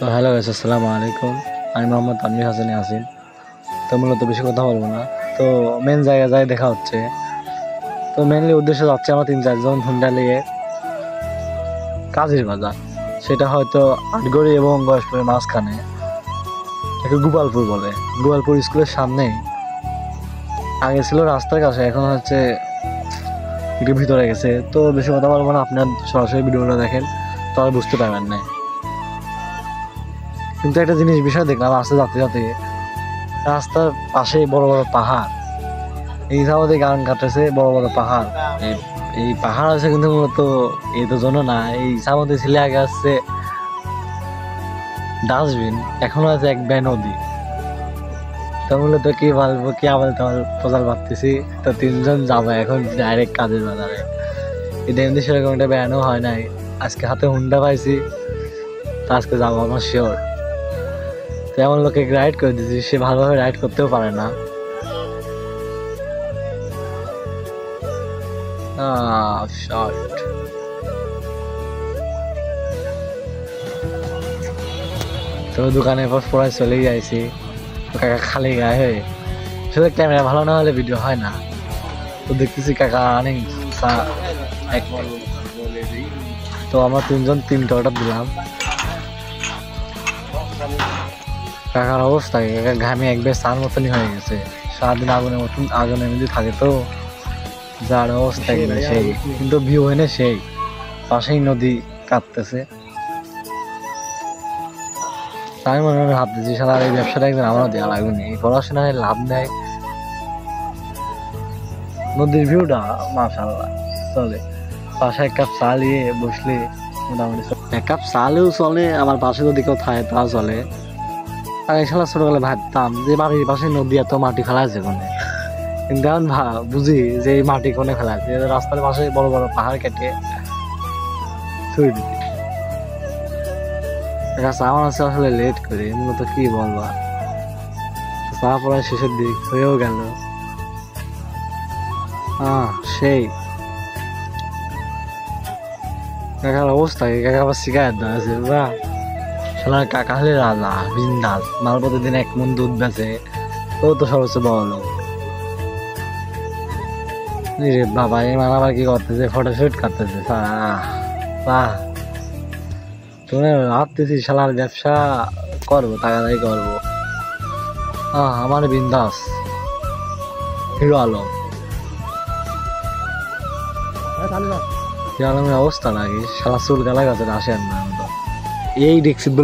তো hello guys, আসসালামু আলাইকুম। আমি মোহাম্মদ তানভীর হাসান ইয়াসিন। তো মূলত বেশি কথা বলবো না, তো মেন জায়গায় যাই দেখা হচ্ছে। তো মেনলি উদ্দেশ্য যাচ্ছে আমরা 3-4 জন হুন্ডা নিয়ে কাজের বাজার, সেটা হয়তো আটগড়ি এবং গয়েশপুরের মাঝখানে, একে গোপালপুর বলে। গোপালপুর স্কুলের সামনেই, আগে ছিল রাস্তার কাছে, এখন হচ্ছে একটু ভিতরে গেছে। তো বেশি কথা বলবো না, আপনার সরাসরি ভিডিওটা দেখেন তাহলে বুঝতে পারবেন না। কিন্তু একটা জিনিস বিষয় দেখলাম, রাস্তা যাতে যাতে রাস্তার পাশে বড় বড় পাহাড়, এই সামনে গান কাটতেছে বড় বড় পাহাড়। এই পাহাড় আছে কিন্তু মূলত এই তো জন্য না, এই সামনে ছিল আগে আসছে ডাস্টবিন, এখনো আছে এক ব্যান নদী। তো মূলত কি বলবো, কি আবার তোমার প্রচার ভাবতেছি। তো 3 জন যাবে এখন ডাইরেক্ট কাজের বাজারে। এটা এমনি সেরকম একটা ব্যানও হয় নাই, আজকে হাতে হুন্ডা পাইছি, তো আজকে যাবো আমার শিওর। তো এমন লোকে রাইড করে দিচ্ছি, সে ভালোভাবে রাইড করতেও পারে না। শর্ট তো দোকানের পর পড়ায় চলে যাইছি, কাকা খালি গায়ে হয়ে, শুধু ক্যামেরা ভালো না হলে ভিডিও হয় না। তো দেখতেছি কাকা অনেক তো আমরা 3 জন 3টা অর্ডার দিলাম। কাকার অবস্থা, কাকা ঘামে একবার সার মতনই হয়ে গেছে, সারাদিন আগুনের মধ্যে থাকে, তো যার অবস্থা একবারে সেই। কিন্তু ভিউ এনে সেই পাশেই নদী কাটতেছে। আমি মনে মনে ভাবতেছি, সারা এই ব্যবসাটা একদিন আমারও দেওয়া লাগবে না, এই পড়াশোনায় লাভ নেয়। নদীর ভিউটা মাশাআল্লাহ চলে, পাশে 1 কাপ চা নিয়ে বসলে মোটামুটি 1 কাপ চালেও চলে, আমার পাশে যদি কেউ থাকে তাও চলে। আগে খেলা ছোটবেলায় ভাবতাম যে বাড়ির পাশে নদী, এত মাটি ফেলা আছে কোনে, কিন্তু এখন বুঝি যে এই মাটি কোনে ফেলা আছে, রাস্তার পাশে বড় বড় পাহাড় কেটে ছুঁয়ে দিতে। আমার আছে আসলে লেট করে, মূলত কি বলবা, চা পড়ায় শেষের দিক হয়েও গেল। সেই কাকার অবস্থা, কাকা আবার শিকায়ত দেওয়া আছে বা শালার কাকা হলে রাজা বিন্দাস, মাল প্রতিদিন 1 মণ দুধ বেচে, ও তো সর্বোচ্চ বড় লোক রে বাবা। এই মান আবার কি করতেছে, ফটোশুট করতেছে। বাহ, তুমি ভাবতেছি শালার ব্যবসা করবো, টাকাদারি করবো। আমার বিন্দাস হিরো আলম, হিরো আলমের অবস্থা নাকি শালা চুল গালা গাছে আসেন না, এই দেখছি।